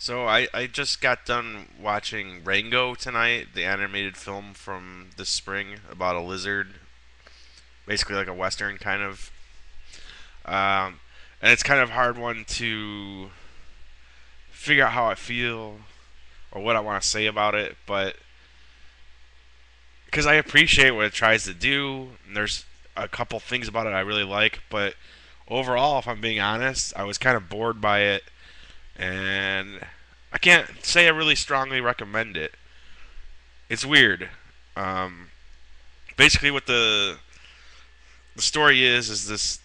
So I just got done watching Rango tonight, the animated film from this spring about a lizard, basically like a western kind of. Um, and it's kind of hard one to figure out how I feel or what I want to say about it, but because I appreciate what it tries to do, and there's a couple things about it I really like, but overall, if I'm being honest, I was kind of bored by it, and I can't say I really strongly recommend it. It's weird. Um, Basically, what the story is this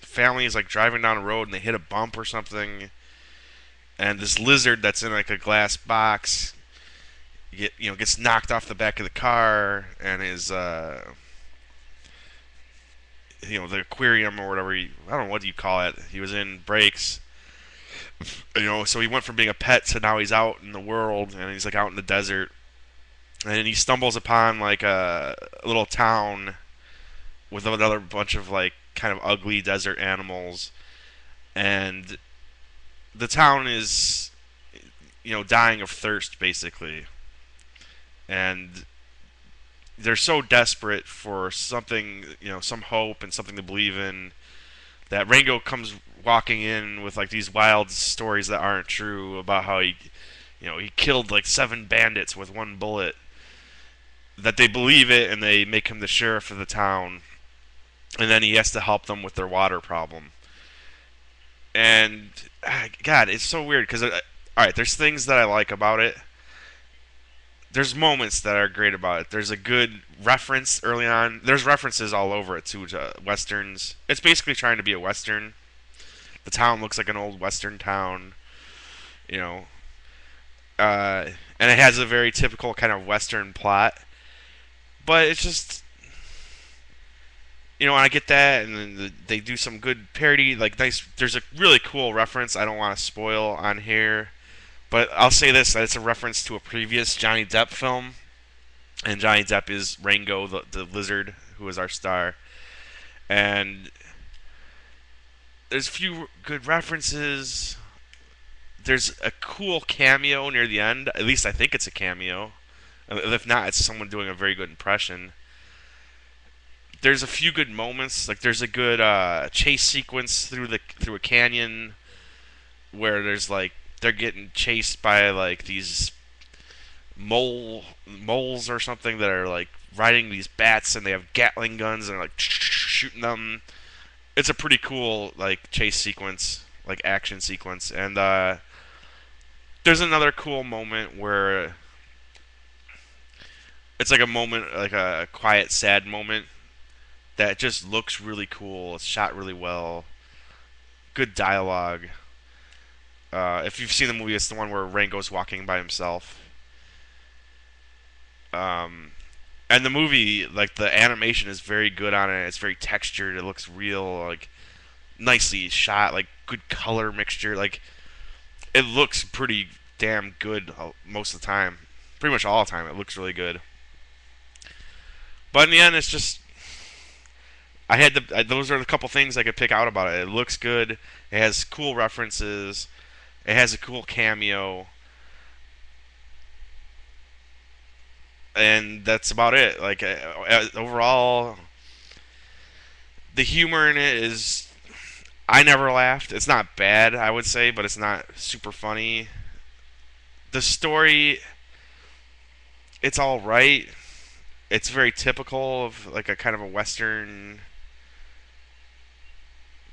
family is like driving down a road and they hit a bump or something, and this lizard that's in like a glass box gets knocked off the back of the car, and is the aquarium or whatever I don't know what do you call it he was in breaks. So he went from being a pet to now he's out in the world, and he's like out in the desert, and he stumbles upon like a little town with another bunch of like kind of ugly desert animals, and the town is dying of thirst basically, and they're so desperate for something, some hope and something to believe in, that Rango comes walking in with like these wild stories that aren't true about how he killed like 7 bandits with one bullet, that they believe it and they make him the sheriff of the town, and then he has to help them with their water problem. And God, it's so weird because all right, there's things that I like about it. There's moments that are great about it. There's a good reference early on. There's references all over it too to westerns. It's basically trying to be a western. The town looks like an old western town, you know, and it has a very typical kind of western plot. But it's just, and I get that, and then they do some good parody, like nice. There's a really cool reference I don't want to spoil on here, but I'll say this: that it's a reference to a previous Johnny Depp film, and Johnny Depp is Rango, the lizard, who is our star. And there's a few good references. There's a cool cameo near the end. At least I think it's a cameo. If not, it's someone doing a very good impression. There's a few good moments. Like there's a good chase sequence through a canyon where there's like they're getting chased by like these moles or something that are like riding these bats, and they have Gatling guns and they're like shooting them. It's a pretty cool like chase sequence, like action sequence, and there's another cool moment where it's like a moment, like a quiet, sad moment that just looks really cool. It's shot really well. Good dialogue. If you've seen the movie, it's the one where Rango's walking by himself. Um, and the movie, like the animation is very good on it. It's very textured. It looks real, like nicely shot, like good color mixture. Like it looks pretty damn good most of the time. Pretty much all the time, it looks really good. But in the end, it's just those are the couple things I could pick out about it. It looks good. It has cool references. It has a cool cameo, and that's about it. Like overall, the humor in it is. I never laughed. It's not bad, I would say, but it's not super funny. The story, it's all right. It's very typical of like a kind of a western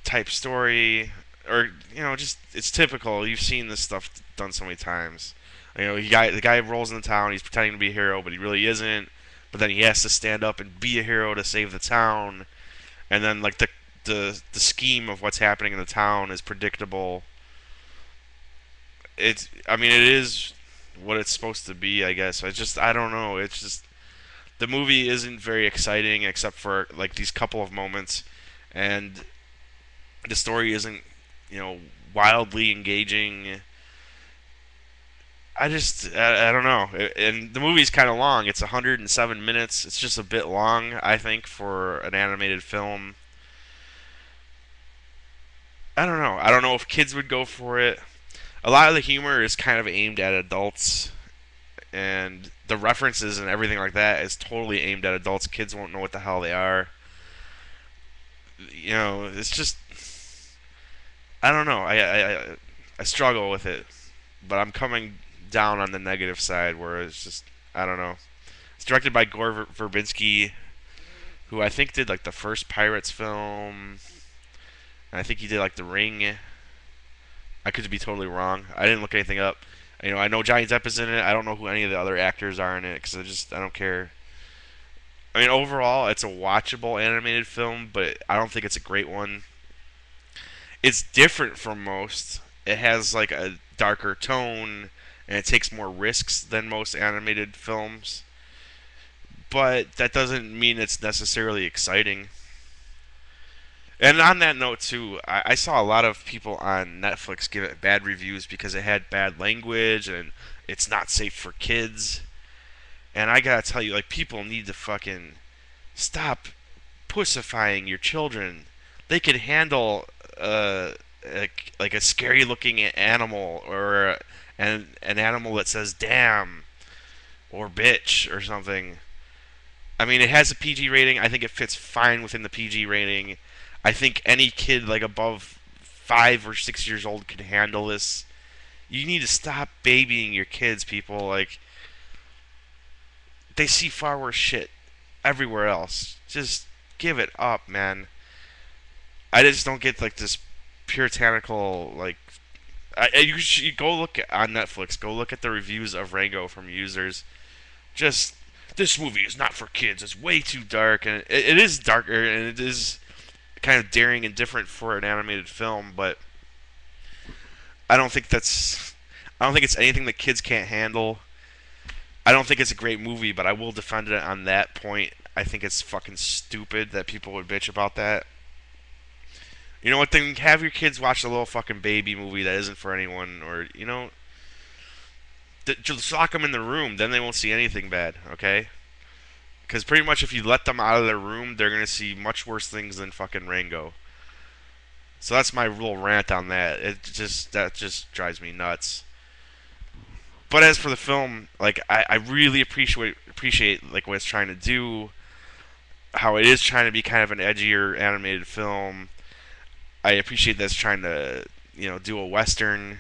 type story, or just it's typical. You've seen this stuff done so many times. The guy rolls in the town. He's pretending to be a hero, but he really isn't. But then he has to stand up and be a hero to save the town. And then like the scheme of what's happening in the town is predictable. It is what it's supposed to be, I guess. I don't know. It's just the movie isn't very exciting except for like these couple of moments, and the story isn't, wildly engaging. I don't know. And the movie's kind of long. It's 107 minutes. It's just a bit long, I think, for an animated film. I don't know. I don't know if kids would go for it. A lot of the humor is kind of aimed at adults, and the references and everything like that is totally aimed at adults. Kids won't know what the hell they are. It's just I don't know. I struggle with it, but I'm coming down on the negative side where it's just I don't know. It's directed by Gore Verbinski, who I think did like the first Pirates film, and I think he did like The Ring. I could be totally wrong. I didn't look anything up. I know Johnny Depp is in it. I don't know who any of the other actors are in it because I don't care. I mean, overall, it's a watchable animated film, but I don't think it's a great one. It's different from most. It has like a darker tone, and it takes more risks than most animated films. But that doesn't mean it's necessarily exciting. And on that note, too, I saw a lot of people on Netflix give it bad reviews because it had bad language and it's not safe for kids. And I gotta tell you, like, people need to fucking stop pussifying your children. They can handle like a scary looking animal or an animal that says damn or bitch or something. I mean, it has a PG rating. I think it fits fine within the PG rating. I think any kid like above 5 or 6 years old can handle this. You need to stop babying your kids, people. Like, they see far worse shit everywhere else. Just give it up, man. I just don't get like this puritanical like. You should go look on Netflix. Go look at the reviews of Rango from users. Just this movie is not for kids. It's way too dark, and it is darker, and it is kind of daring and different for an animated film. But I don't think that's. I don't think it's anything that kids can't handle. I don't think it's a great movie, but I will defend it on that point. I think it's fucking stupid that people would bitch about that. You know what? Then have your kids watch a little fucking baby movie that isn't for anyone, or just lock them in the room. Then they won't see anything bad. Okay? Because pretty much if you let them out of their room, they're gonna see much worse things than fucking Rango. So that's my real rant on that. That just drives me nuts. But as for the film, like I really appreciate like what it's trying to do, how it is trying to be kind of an edgier animated film. I appreciate that it's trying to do a western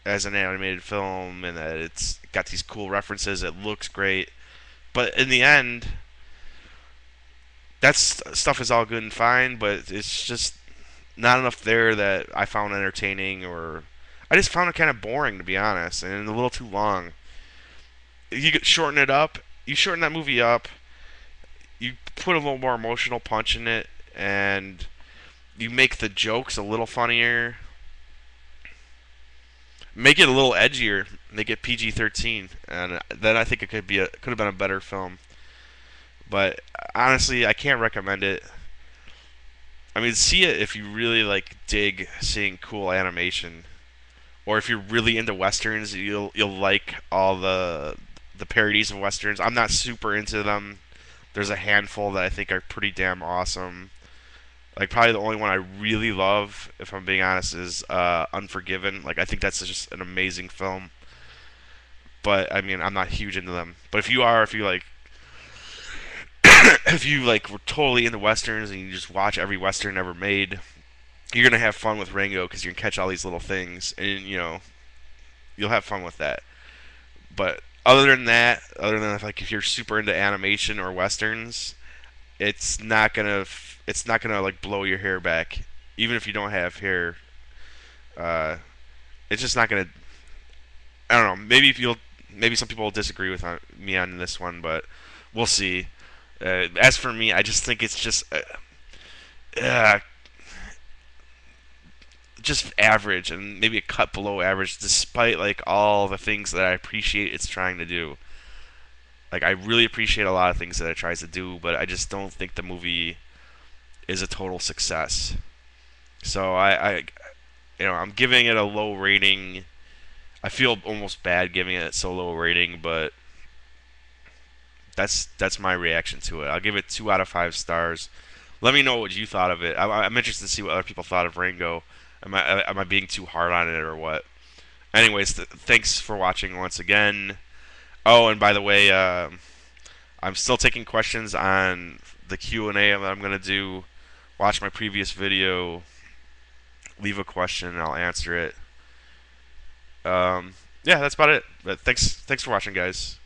as an animated film, and that it's got these cool references. It looks great, but in the end, that stuff is all good and fine. But it's just not enough there that I found entertaining, or I just found it kind of boring to be honest, and a little too long. You could shorten it up. You shorten that movie up. You put a little more emotional punch in it, and you make the jokes a little funnier. Make it a little edgier. Make it PG-13, and then I think it could have been a better film. But honestly, I can't recommend it. I mean, see it if you really like dig seeing cool animation, or if you're really into westerns, you'll like all the parodies of westerns. I'm not super into them. There's a handful that I think are pretty damn awesome. Like probably the only one I really love, if I'm being honest, is Unforgiven. Like I think that's just an amazing film. But I mean, I'm not huge into them. But if you are, if you like, if you like, were totally into westerns and you just watch every western ever made, you're gonna have fun with Rango because you're gonna catch all these little things, and you'll have fun with that. But other than like if you're super into animation or westerns, it's not gonna like blow your hair back, even if you don't have hair. Uh, it's just not gonna. I don't know. Maybe some people will disagree with me on this one, but we'll see. As for me, I just think it's uh, just average and maybe a cut below average, despite like all the things that I appreciate it's trying to do. Like I really appreciate a lot of things that it tries to do, but I just don't think the movie is a total success. So I'm giving it a low rating. I feel almost bad giving it so low rating, but that's my reaction to it. I'll give it 2 out of 5 stars. Let me know what you thought of it. I'm interested to see what other people thought of Rango. Am I being too hard on it or what? anyways, thanks for watching once again. Oh, and by the way, I'm still taking questions on the Q&A that I'm gonna do. Watch my previous video, leave a question, and I'll answer it. Yeah, that's about it. But thanks for watching, guys.